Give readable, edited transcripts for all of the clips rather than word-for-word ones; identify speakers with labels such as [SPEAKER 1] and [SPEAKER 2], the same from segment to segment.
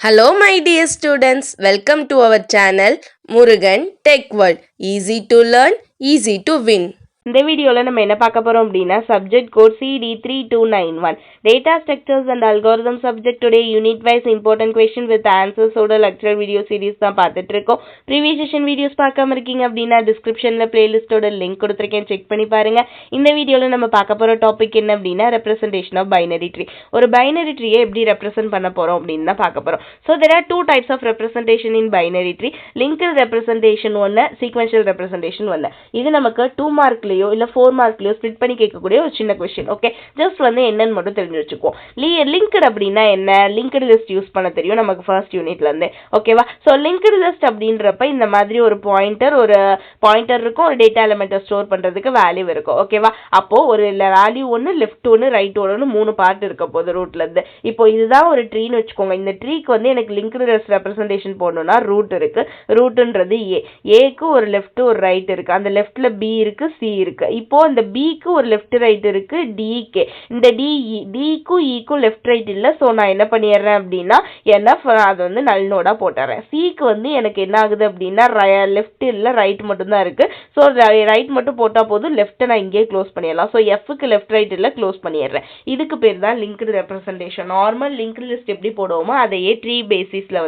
[SPEAKER 1] Hello my dear students, welcome to our channel Murugan Tech World. Easy to learn, easy to win. இந்த வீடியோவில் நம்ம என்ன பார்க்க போகிறோம் அப்படின்னா subject code CD3291 data structures and algorithm சப்ஜெக்டுடைய unit wise important question with ஆன்சர்ஸோட lecture video series தான் பார்த்துட்டு இருக்கோம். ப்ரீவியஸ் செஷன் வீடியோஸ் பார்க்காம இருக்கீங்க அப்படின்னா டிஸ்கிரிப்ஷனில் பிளேலிஸ்டோட லிங்க் கொடுத்துருக்கேன், செக் பண்ணி பாருங்க. இந்த வீடியோவில் நம்ம பார்க்க போகிற டாபிக் என்ன அப்படின்னா ரெப்ரசன்டேஷன் ஆஃப் பைனரி ட்ரீ. ஒரு பைனரி ட்ரீயை எப்படி ரெப்ரசென்ட் பண்ண போகிறோம் அப்படின்னு தான் பார்க்க போகிறோம். So there are two types of representation in binary tree. Linked representation ஒன்று, சீக்வென்ஷியல் ரெப்ரசன்டேஷன் ஒன்று. இது நமக்கு 2 மார்க்ல இல்ல 4 மார்க்லயோ ஸ்ப்ளிட் பண்ணி கேட்கக்கூடிய ஒரு சின்ன क्वेश्चन. ஓகே, ஜஸ்ட் என்னன்னு மட்டும் தெரிஞ்சு வச்சுக்குவோம். லிங்க்டு அப்படின்னா என்ன, லிங்க்டு லிஸ்ட் யூஸ் பண்ண தெரியும் நமக்கு ஃபர்ஸ்ட் யூனிட்ல இருந்து. ஓகேவா? சோ லிங்க்டு லிஸ்ட் அப்படின்றப்ப இந்த மாதிரி ஒரு பாயிண்டர் இருக்கும், ஒரு டேட்டா எலிமெண்ட்டை ஸ்டோர் பண்றதுக்கு வேல்யூ இருக்கும். ஓகேவா? அப்போ ஒரு வேல்யூ ஒன்னு, லெஃப்ட் ஒன்னு, ரைட் ஒன்னு, 3 பார்ட் இருக்க போகுது ரூட்ல இருந்து. இப்போ இதுதான் ஒரு ட்ரீன்னு வச்சுக்கோங்க. இந்த ட்ரீக்கு எனக்கு லிங்க்டு லிஸ்ட் ரெப்ரசன்டேஷன் போடணும்னா ரூட் இருக்கு. ரூட்ன்றது ஏக்கு ஒரு லெஃப்ட் ஒரு ரைட் இருக்கு. அந்த லெஃப்ட்ல பி இருக்கு, சி இருக்கு. இப்போ இந்த பிக்கு ஒரு லெஃப்ட் ரைட் இருக்கு, டிக்கு இந்த டிக்கும் ஈக்கும் லெஃப்ட் ரைட் இல்ல. சோ நான் என்ன பண்ணிடுறேன் அப்படின்னா என்எஃப் அது நல் நோடா போட்டுறேன். சிக்கு எனக்கு என்ன ஆகுது அப்படின்னா லெஃப்ட் இல்ல ரைட் மட்டும் தான் இருக்கு. சோ ரைட் மட்டும் போட்டா போதும், லெஃப்ட் நான் இங்கே க்ளோஸ் பண்ணிடலாம். சோ எஃப்க்கு லெஃப்ட் ரைட் இல்ல, க்ளோஸ் பண்ணிடுறேன். இதுக்கு பேர் தான் linked representation. Normal linked list எப்படி போடுவோமோ அதையே ட்ரீ பேசிஸ்ல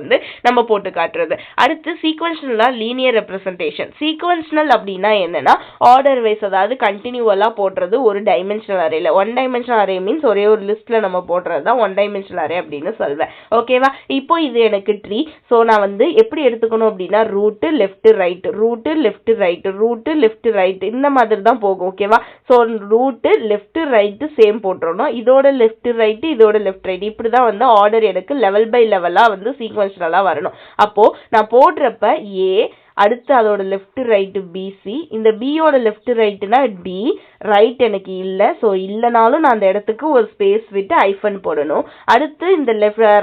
[SPEAKER 1] நம்ம போட்டு காட்டுறது. அடுத்து சீக்வென்ஷனல் லீனியர் ரெப்ரசன்டேஷன். சீக்வென்ஷனல் அப்படின்னா என்னன்னா ஆர்டர் வைஸ், அதாவது கண்டினியூவலா போடுறது ஒரு டைமென்ஷனல் அரேல. 1 டைமென்ஷனல் அரே மீன்ஸ் ஒரே ஒரு லிஸ்ட்ல நம்ம போடுறது தான் 1 டைமென்ஷனல் அரே அப்படின்னு சொல்வேன். ஓகேவா? இப்போ இது எனக்கு ட்ரீ. சோ நான் எப்படி எடுத்துக்கணும் அப்படின்னா root left right, root left right, root left right, இந்த மாதிரி தான் போகும். ஓகேவா? So root left right same போட்டுறணும். இதோட லெஃப்ட் ரைட், இதோட லெஃப்ட் ரைட், இப்படிதான் ஆர்டர் எனக்கு லெவல் பை லெவலா சீக்வென்ஷனலா வரணும். அப்போ நான் போடுறப்ப ஏ, அடுத்து அதோட லெஃப்ட் ரைட் பிசி, இந்த பியோட லெஃப்ட் ரைட்னா டி, ரைட் எனக்கு இல்ல. சோ இல்லனாலும் நான் அந்த இடத்துக்கு ஒரு ஸ்பேஸ் விட்டு ஐஃபன் போடணும். அடுத்து இந்த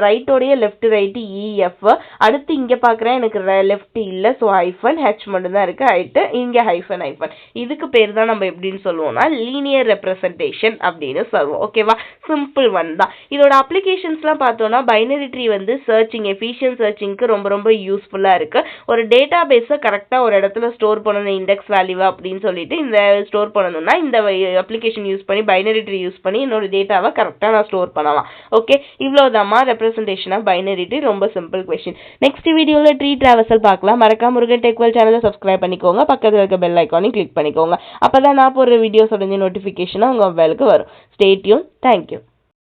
[SPEAKER 1] ரைட்டோடைய லெஃப்ட் ரைட் இஎஃப், அடுத்து இங்க பாக்குறேன் எனக்கு லெஃப்ட் இல்ல. சோ ஐஃபன் ஹெச் மட்டும் தான் இருக்கு, ரைட் இங்க ஐஃபன். இதுக்கு பேர் தான் நம்ம எப்படின்னு சொல்லுவோம்னா லீனியர் ரெப்ரசன்டேஷன் அப்படின்னு சொல்லுவோம். ஓகேவா? சிம்பிள் ஒன் தான். இதோட அப்ளிகேஷன்ஸ்லாம் பார்த்தோம்னா பைனரி ட்ரீ சர்ச்சிங், எஃபிஷியன்ட் சர்ச்சிங்க்கு ரொம்ப ரொம்ப யூஸ்ஃபுல்லா இருக்கு. ஒரு டேட்டா பேஸ் கரெக்டா ஒரு இடத்துல ஸ்டோர் பண்ணணும், இண்டெக்ஸ் வேல்யூ அப்படின்னு சொல்லிட்டு இந்த ஸ்டோர் பண்ணணும்னா இந்த அப்ளிகேஷன் யூஸ் பண்ணி, பைனரி ட்ரீ யூஸ் பண்ணி என்னோட டேட்டாவை கரெக்டா நான் ஸ்டோர் பண்ணலாம். ஓகே, இவ்வளவுதாம்மா ரெப்ரசன்டேஷன் ஆஃப் பைனரி ட்ரீ. ரொம்ப சிம்பிள் கொஸ்டின். நெக்ஸ்ட் வீடியோல ட்ரீ டிராவர்சல் பார்க்கலாம். மறக்காம முருகன் டெக் வேர்ல்ட் சேனலை சப்ஸ்கிரைப் பண்ணிக்கோங்க, பக்கத்துல இருக்க பெல் ஐகானையும் கிளிக் பண்ணிக்கோங்க. அப்பதான் நான் போடுற வீடியோஸ் உடனே நோட்டிபிகேஷன் உங்க மொபைலுக்கு வரும். Stay tune. தேங்க்யூ.